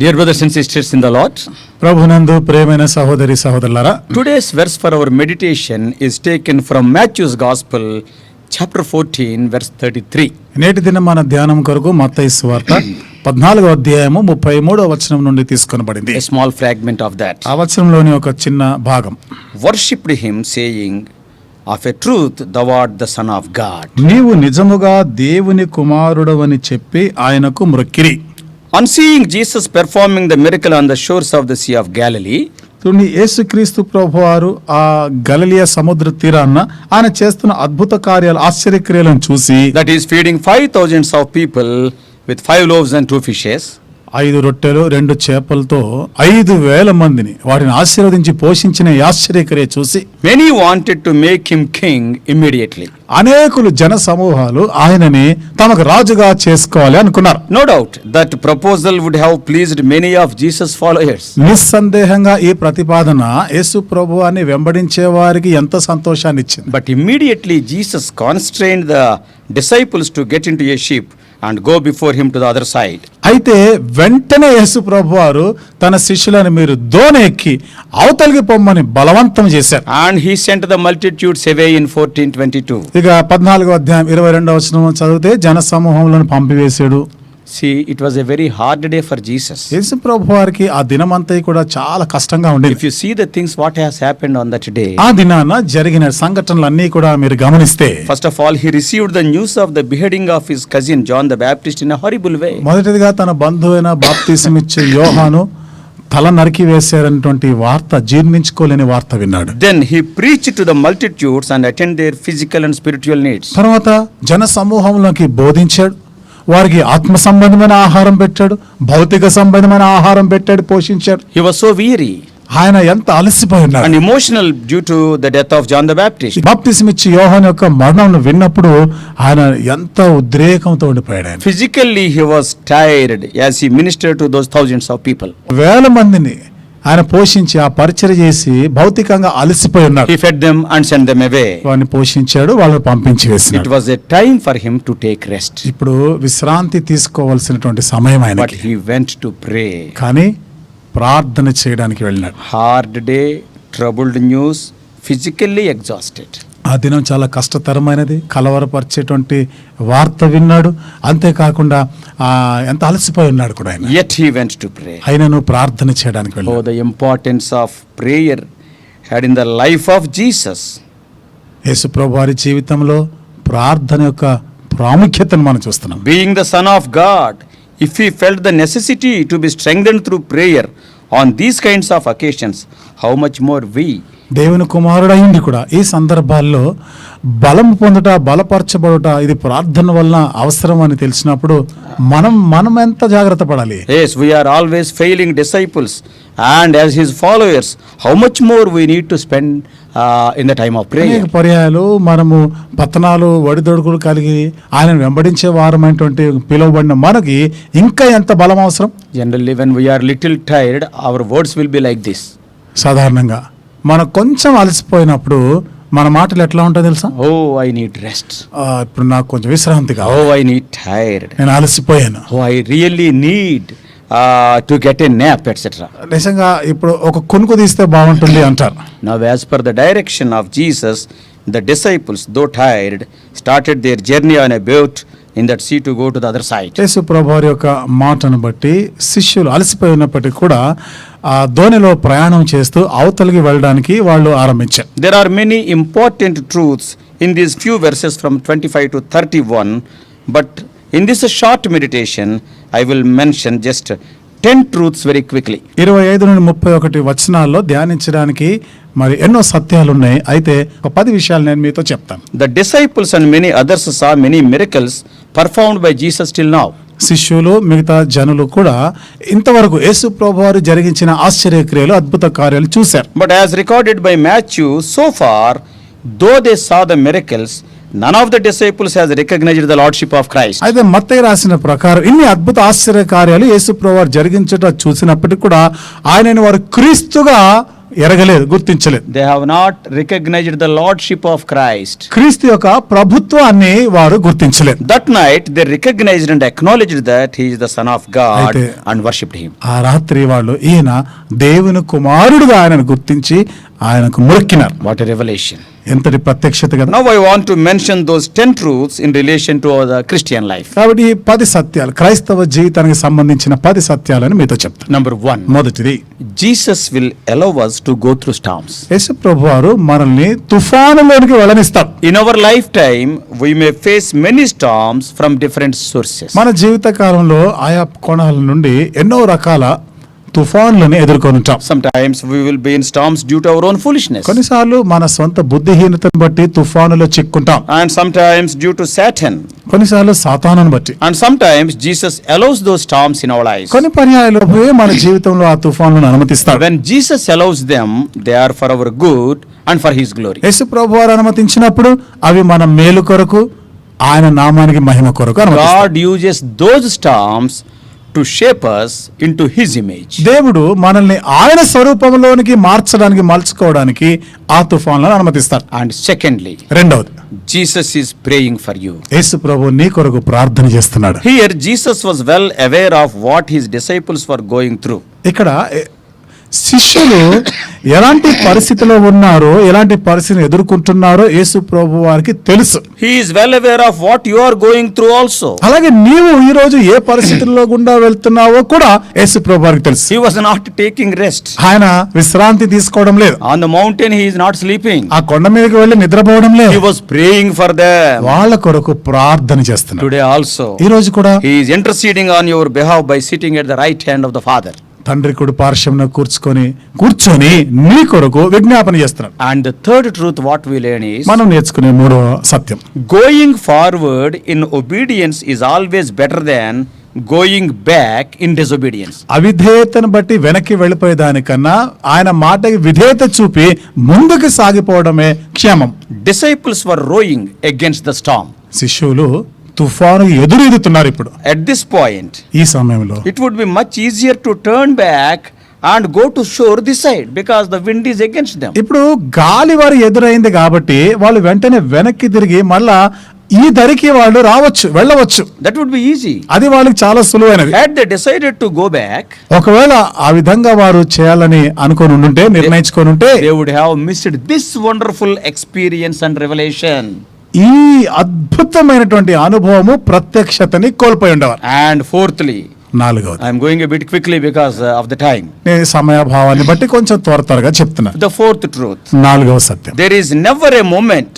Dear brothers and sisters in the Lord, ప్రభునందు ప్రియమైన సహోదరి సహోదరులారా, today's verse for our meditation is taken from Matthew's Gospel, chapter 14, verse 33. నేటి దినం మన ధ్యానం కొరకు మత్తయి సువార్త 14వ అధ్యాయము 33వ వచనం నుండి తీసుకొనబడింది. A small fragment of that. ఆ వచనంలోని ఒక చిన్న భాగం. Worshipped him, saying, "Of a truth, thou art the Son of God." నీవు నిజముగా దేవుని కుమారుడవని చెప్పి ఆయనకు మ్రొక్కిరి. On seeing Jesus performing the miracle on the shores of the Sea of Galilee, యేసుక్రీస్తు ప్రభువారు ఆ గలిలయ సముద్ర తీరాన ఆయన చేస్తున్న అద్భుత కార్యాలు ఆశ్చర్యక్రియలను చూసి, that is feeding 5,000 of people with 5 loaves and 2 fishes, 5 రొట్టెలు 2 చేపలతో 5,000 మందిని వారిని ఆశీర్వదించి పోషించిన ఈ ఆశ్చర్యక్రియ చూసి many wanted to make him king immediately. అనేకులు జన సమూహాలు ఆయనని తమకు రాజుగా చేసుకోవాలి అనుకున్నారు. No doubt that proposal would have pleased many of Jesus' followers. నిస్సందేహంగా ఈ ప్రతిపాదన యేసు ప్రభువాన్ని వెంబడించే వారికి ఎంత సంతోషాన్ని ఇచ్చింది. But immediately Jesus constrained the disciples to get into a ship and go before him to the other side. అయితే వెంటనే యేసు ప్రభువారు తన శిష్యులను మీరు దోణి ఎక్కి అవతలికి పొమ్మని బలవంతం చేశారు. And he sent the multitudes away in 14:22. ఇక 14వ అధ్యాయం 22వ వచనం చదివితే జన సమూహములను పంపివేశాడు. See, it was a very hard day for Jesus. యేసు ప్రభువారికి ఆ దినమంతా కూడా చాలా కష్టంగా ఉండేది. If you see the things what has happened on that day, ఆ దినాన జరిగిన సంఘటనలన్నీ కూడా మీరు గమనిస్తే, first of all, he received the news of the beheading of his cousin John the Baptist in a horrible way. మొదటిదిగా తన బంధువైన బాప్తిసమిచ్చే యోహాను తల నరికి వేశారన్నటువంటి వార్త జీర్ణించుకోలేని వార్త విన్నాడు. Then he preached to the multitudes and attended their physical and spiritual needs. తర్వాత జన సమూహంలోకి బోధించాడు, వారికి ఆత్మ సంబంధమైన ఆహారం పెట్టాడు, భౌతిక సంబంధమైన ఆహారం పెట్టాడు, పోషించాడు. He was so weary ఆయన ఎంత అలసిపోయి ఉన్నాడు. and emotional due to the death of John the Baptist. బాప్తిసమిచ్చి యోహాను యొక్క మరణం విన్నప్పుడు ఆయన ఎంత ఉద్రేకంతో ఉండిపోయాడు. ఆయన Physically he was tired as he ministered to those thousands of people. 1,000 మందిని ఆయన పోషించి ఆ పరిచర్య చేసి భౌతికంగా అలసిపోయి ఉన్నాడు. He fed them and sent them away. వారిని పోషించాడు, వాళ్ళని పంపించి It వేసినాడు. was a time for him to take rest. ఇప్పుడు విశ్రాంతి తీసుకోవాల్సినటువంటి సమయం But ఆయనకి. he went to pray. కానీ ప్రార్థన చేయడానికి వెళ్ళినాడు. Hard day, troubled news, physically exhausted. ఆ దినం చాలా కష్టతరమైనది, కలవరపరిచేటువంటి వార్త విన్నాడు. అంతేకాకుండా ఎంత అలసిపోయి ఉన్నాడు కూడా ఆయన. Yet he went to pray. ఆయనను ప్రార్థన చేయడానికి Oh, వెళ్ళాడు. the importance of prayer had in the life of Jesus. యేసు ప్రభు వారి జీవితంలో ప్రార్థన యొక్క ప్రాముఖ్యతను మనం చూస్తున్నాం. Being the Son of God, if he felt the necessity to be strengthened through prayer on these kinds of occasions, how much more we? దేవుని కుమారుడైంది కూడా ఈ సందర్భాల్లో బలం పొందుట, బలపరచబడుట ఇది ప్రార్థన వలన అవసరం అని తెలిసినప్పుడు మనం ఎంత జాగ్రత్త పడాలి. Yes, we are always failing disciples, and as his followers, how much more we need to spend in the time of prayer. అనేక పర్యాయాలు మనము పతనాలు ఒడిదొడుకులు కలిగి ఆయన వెంబడించే వారమైనటువంటి పిలువబడిన మనకి ఇంకా ఎంత బలం అవసరం. Generally, when we are little tired, our words will be like this. సాధారణంగా మనం కొంచెం అలసిపోయినప్పుడు మన మాటలు ఎట్లా ఉంటాయి తెలుసా? Oh, I need rest. ఇప్పుడు నాకు కొంచెం విశ్రాంతి కావాలి, Oh, I need tired. నేను అలసిపోయాను, Oh, I really need to get a nap, etc. నిజంగా ఇప్పుడు ఒక కునుకు తీస్తే బాగుంటుంది అంటారు. Now, as per the direction of Jesus, the disciples, though tired, started their journey on a boat in that sea to go to the other side. యేసు ప్రభువారి యొక్క మాటను బట్టి శిష్యులు అలసిపోయి ఉన్నప్పటికీ కూడా ఆ దోణిలో ప్రయాణం చేస్తూ అవతలికి వెళ్ళడానికి వాళ్ళు ఆరంభించారు. There are many important truths in these few verses from 25 to 31, but in this short meditation, I will mention just 10 truths very quickly. 25 నుండి 31 వచనాల్లో ధ్యానించడానికి మరి ఎన్నో సత్యాలు ఉన్నాయి. అయితే ఒక 10 విషయాలు నేను మీతో చెప్తాను. The disciples and many others saw many miracles performed by Jesus till now. శిష్యులు మిగతా జనులు కూడా ఇంతవరకు యేసు ప్రభువారు జరిగించిన ఆశ్చర్యక్రియలు, అద్భుత కార్యాలు చూశారు. But as recorded by Matthew, so far, though they saw the miracles, none of the disciples has recognized the lordship of Christ. అయితే మత్తయి రాసిన ప్రకారం ఇన్ని అద్భుత ఆశ్చర్య కార్యాలు యేసు ప్రభువారు జరిగించట చూసినప్పటికీ కూడా ఆయనను వారు క్రీస్తుగా ఎరగలేదు, గుర్తించలేదు. They have not recognized the lordship of Christ. క్రీస్తు యొక్క ప్రభుత్వాన్ని వారు గుర్తించలేదు. That night they recognized and acknowledged that he is the Son of God అయితే and worshipped him. ఆ రాత్రి వాళ్ళు ఈయన దేవుని కుమారుడుగా ఆయనను గుర్తించి ఆయనకు మొక్కినారు. What a revelation. ఎంతటి ప్రత్యక్షత కదా. Now I want to mention those 10 truths in relation to the Christian life. కాబట్టి ఈ 10 సత్యాలు, క్రైస్తవ జీవితానికి సంబంధించిన 10 సత్యాలను మీతో చెప్తాను. Number 1. మొదటిది, Jesus will allow us to go through storms. యేసు ప్రభువారు మనల్ని తుఫానులోనికి వెళ్ళనిస్తారు. In our lifetime, we may face many storms from different sources. మన జీవిత కాలంలో ఆయా కోణాల నుండి ఎన్నో రకాల తుఫాన్లను ఎదుర్కొంటాం. Sometimes we will be in storms due to our own foolishness. కొన్నిసార్లు మన సొంత బుద్ధిహీనతను బట్టి తుఫానులో చిక్కుంటాం. And sometimes due to Satan. కొన్నిసార్లు సాతానును బట్టి. And sometimes Jesus allows those storms in our lives. కొన్ని పర్యాయాలు మన జీవితంలో ఆ తుఫానులను అనుమతిస్తాడు. When Jesus allows them, they are for our good and for his glory. యేసు ప్రభువారు అనుమతించినప్పుడు అవి మన మేలు కొరకు, ఆయన నామానికి మహిమ కొరకు అనుమతిస్తాడు. God uses those storms to shape us into his image. దేవుడు మనల్ని ఆయన స్వరూపంలోనికి మార్చడానికి, మలుచుకోవడానికి ఆ తుఫాన్లను అనుమతిస్తాడు. And secondly, రెండవది, Jesus is praying for you. యేసు ప్రభు నీ కొరకు ప్రార్థన చేస్తున్నాడు. Here Jesus was well aware of what his disciples were going through. ఇక్కడ శిష్యులు ఎలాంటి పరిస్థితిలో ఉన్నారో, ఎలాంటి పరిస్థితిని ఎదుర్కొంటున్నారో యేసు ప్రభు వారికి తెలుసు. He is well aware of what you are going through also. అలాగే నీవు ఈ రోజు ఏ పరిస్థితుల్లో గుండా వెళ్తున్నావో కూడా యేసు ప్రభు వారికి తెలుసు. He was not taking rest. ఆయన విశ్రాంతి తీసుకోవడం లేదు. On the mountain he is not sleeping. ఆ కొండ మీదకి వెళ్ళి నిద్రపోవడం లేదు. He was praying for them. వాళ్ళ కొరకు ప్రార్థన చేస్తున్నాడు. Today also ఈ రోజు కూడా he is interceding on your behalf by sitting at the right hand of the Father. తండ్రి కుడి పార్శ్వంలో కూర్చొని నీ కొరకు విజ్ఞాపన చేస్తున్నాడు. And the third truth what we learn is, మనం నేర్చుకునే మూడో సత్యం, going forward in obedience is always better than going back in disobedience. అవిధేయతను బట్టి వెనక్కి వెళ్ళిపోయేదానికన్నా ఆయన మాటకి విధేయత చూపి ముందుకు సాగిపోవడమే క్షేమం. Disciples were rowing against the storm. శిష్యులు తుఫాను ఎదురెదుతున్నారు. ఇప్పుడు At this point, ఈ సమయంలో it would be much easier to turn back and go to shore this side because the wind is against them. ఇప్పుడు గాలి వారి ఎదురైంది కాబట్టి వాళ్ళు వెంటనే వెనక్కి తిరిగి మళ్ళా ఈ దరికి వాళ్ళు రావచ్చు, వెళ్ళవచ్చు. That would be easy. అది వాళ్ళకి చాలా సులువైనది. Had they decided to go back, ఒకవేళ ఆ విధంగా వారు చేయాలని అనుకొని ఉంటే, నిర్ణయించుకొని ఉంటే, they would have missed this wonderful experience and revelation. ఈ అద్భుతమైనటువంటి అనుభవము, ప్రత్యక్షతని కోల్పోయి ఉండేవారు. And fourthly, నాలుగవది, I am going a bit quickly because of the time. నేను సమయాభావాన్ని బట్టి కొంచెం త్వరగా చెప్తున్నా. The fourth truth, నాలుగవ సత్యం, there is never a moment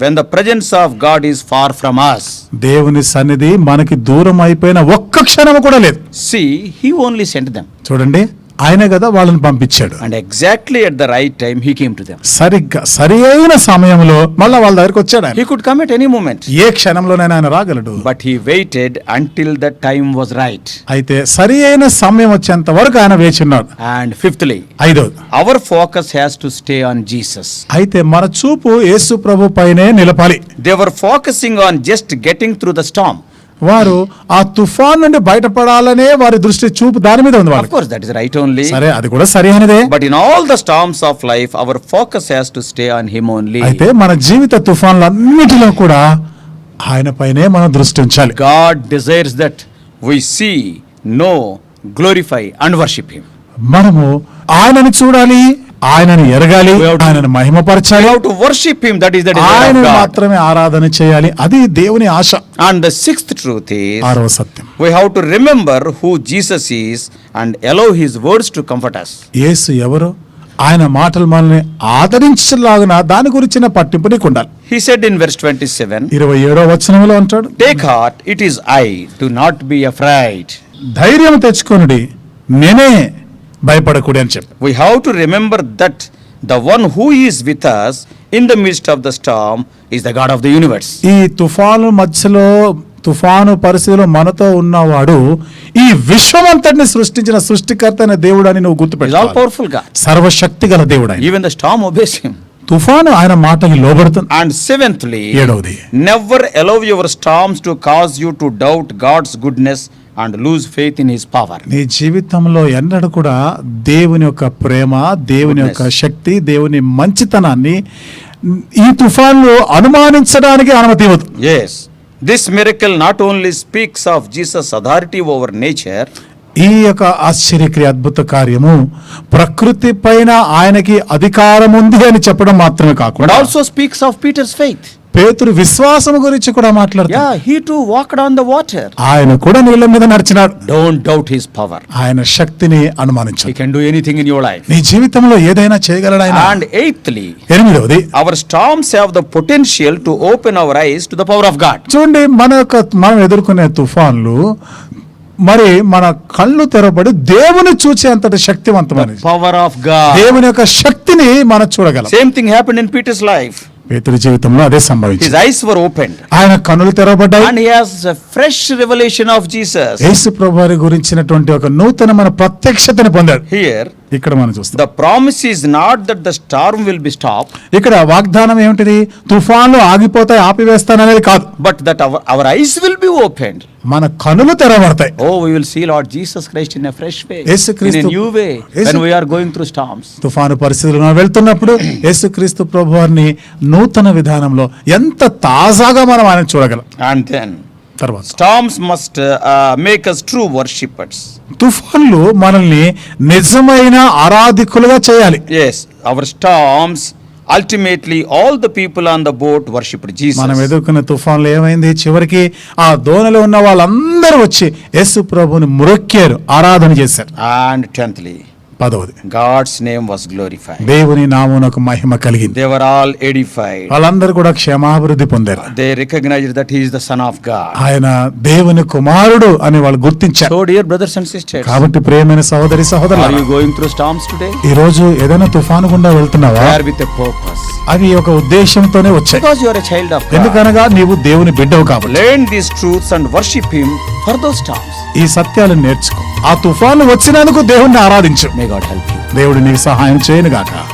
when the presence of God is far from us. దేవుని సన్నిధి మనకి దూరం అయిపోయిన ఒక్క క్షణము కూడా లేదు. See, he only sent them. చూడండి, ఆయన కదా వాళ్ళని పంపించాడు. And exactly at the right time he came to them. సరిగ్గా సరి అయిన సమయంలో మళ్ళా వాళ్ళ దగ్గరికి వచ్చాడు ఆయన. He could come at any moment. ఏ క్షణంలోనైనా ఆయన రాగలడు. But he waited until the time was right. అయితే సరి అయిన సమయం వచ్చేంత వరకు ఆయన వేచి ఉన్నాడు. And fifthly, ఐదవది, our focus has to stay on Jesus. అయితే మన చూపు యేసు ప్రభు పైనే నిలపాలి. They were focusing on just getting through the storm. వారు ఆ తుఫాన్ నుండి బయటపడాలనే వారి దృష్టి చూపు దాని మీద ఉంది. Of course, that is right only. సరే, అది కూడా సరైనదే. But in all the storms of life, our focus has to stay on him only. అయితే మన జీవిత తుఫాన్లన్నిటిలో కూడా ఆయన పైనే మన దృష్టి ఉంచాలి. God desires that we see, know, glorify and worship him. మనము ఆయనని చూడాలి, ఆయనని ఎరగాలి, ఆయనను We మహిమపరచాలి, have to worship him. That is the desire ఆయన of God. మాత్రమే ఆరాధన చేయాలి. అది దేవుని ఆశ. And the sixth truth is, ఆరవ సత్యం, we have to remember who Jesus is and allow his words to comfort us. యేసు ఎవరో, ఆయన మాటలు మనల్ని ఆదరించలాగిన దాని గురించిన పట్టింపు నీకు ఉండాలి. He said in verse 27, 27వ వచనంలో అంటాడు, take heart, it is I, do not be afraid. ధైర్యం తెచ్చుకొనుడి, నేనే, భయపడకూడదు అని చెప్పి. We have to remember that the one who is with us in the midst of the storm is the God of the universe. ఈ తుఫాను మధ్యలో, తుఫాను పరిస్థితిలో మనతో ఉన్నవాడు ఈ విశ్వమంతటిని సృష్టించిన సృష్టికర్త అయిన దేవుడు అని నువ్వు He is all గుర్తుపెట్టుకోవాలి. powerful God. సర్వశక్తి గల దేవుడు ఆయన. Even the storm obeys him. తుఫాను ఆయన మాటకి లోబడుతుంది. And seventhly, ఏడవది, never allow your storms to cause you to doubt God's goodness and lose faith in his power. నీ జీవితంలో ఎన్నడూ కూడా దేవుని యొక్క ప్రేమ, దేవుని యొక్క శక్తి, దేవుని మంచితనాన్ని ఈ తుఫాన్లు అనుమానించడానికి అనుమతి ఇవ్వదు. Yes, this miracle not only speaks of Jesus' authority over nature, ఈ యొక్క ఆశ్చర్యక్రియ అద్భుత కార్యము ప్రకృతి పైన ఆయనకి అధికారం ఉంది అని చెప్పడం మాత్రమే but కాకుండా also speaks of Peter's faith. పేతురు విశ్వాసం గురించి కూడా మాట్లాడుతాడు. Yeah, he too walked on the water. ఆయన కూడా నీళ్ళ మీద నడిచినాడు. Don't doubt his power. ఆయన శక్తిని He అనుమానించు. can do anything in your life. నీ జీవితంలో ఏదైనా చేయగలడు ఆయన. And eighthly, 8వది, our storms have the potential to open our eyes to the power of God. చూడండి మనం ఎదుర్కొనే తుఫాన్లు మరి మన కళ్ళు తెరబడి దేవుని చూసే అంతటి శక్తివంతమైనది. Power of God. దేవుని యొక్క శక్తిని మనం చూడగలం. Same thing happened in Peter's life. పేతురు జీవితంలో అదే His సంభవించింది. eyes were opened. ఆయన కన్నులు తెరవబడ్డాయి. And he has a fresh revelation of Jesus. యేసు ప్రభువారి గురించినటువంటి ఒక నూతనమైన ప్రత్యక్షతని పొందాడు. Here, ఇక్కడ మనం చూస్తాం. the promise is not that the storm will be stopped, ఇక్కడ వాగ్దానం ఏమిటిది? తుఫాన్లు ఆగిపోతాయి, ఆపివేస్తాననేది కాదు. but that our eyes will be opened. మన కనులు తెరవబడతాయి. Oh, we will see Lord Jesus Christ in a fresh way, in యేసుక్రీస్తు- a new way, Yesu- when we are going through storms. తుఫాను పరిస్థితుల్లో మనం వెళ్తున్నప్పుడు యేసుక్రీస్తు ప్రభువారిని నూతన విధానంలో ఎంత తాజాగా మనం ఆయన చూడగలం. And then, తర్వాత storms must make us true worshippers. తుఫాన్లు మనల్ని నిజమైన ఆరాధికులుగా చేయాలి. Yes, our storms, ultimately all the people on the boat worshipped Jesus. మనం ఎదుర్కొన్న తుఫాన్లు ఏమైంది? చివరికి ఆ దోణిలో ఉన్న వాళ్ళందరూ వచ్చి యేసు ప్రభువుని మ్రొక్కారు, ఆరాధన చేశారు. And tenthly, 10వది, God's name was glorified. దేవుని నామమునకు మహిమ కలిగింది. They were all edified. వాళ్ళందరూ కూడా క్షేమాభివృద్ధి పొందారు. They recognized that he is the Son of God. ఆయన దేవుని కుమారుడు అని వాళ్ళు గుర్తించారు. So dear brothers and sisters, కాబట్టి ప్రియమైన సహోదరి are సహోదరులారా, you going through storms today? ఈ రోజు ఏదైనా తుఫాను గుండా వెళ్తున్నావా? They are with a purpose. అవి ఒక ఉద్దేశంతోనే వచ్చాయి. Because you are a child of God. ఎందుకనగా నీవు దేవుని బిడ్డవు కాబట్టి. Learn these truths and worship him for those storms. ఈ సత్యాలను నేర్చుకో. ఆ తుఫాను వచ్చినందుకు దేవుణ్ణి ఆరాధించు. May God help you. దేవుడు నీకు సహాయం చేయను గాక.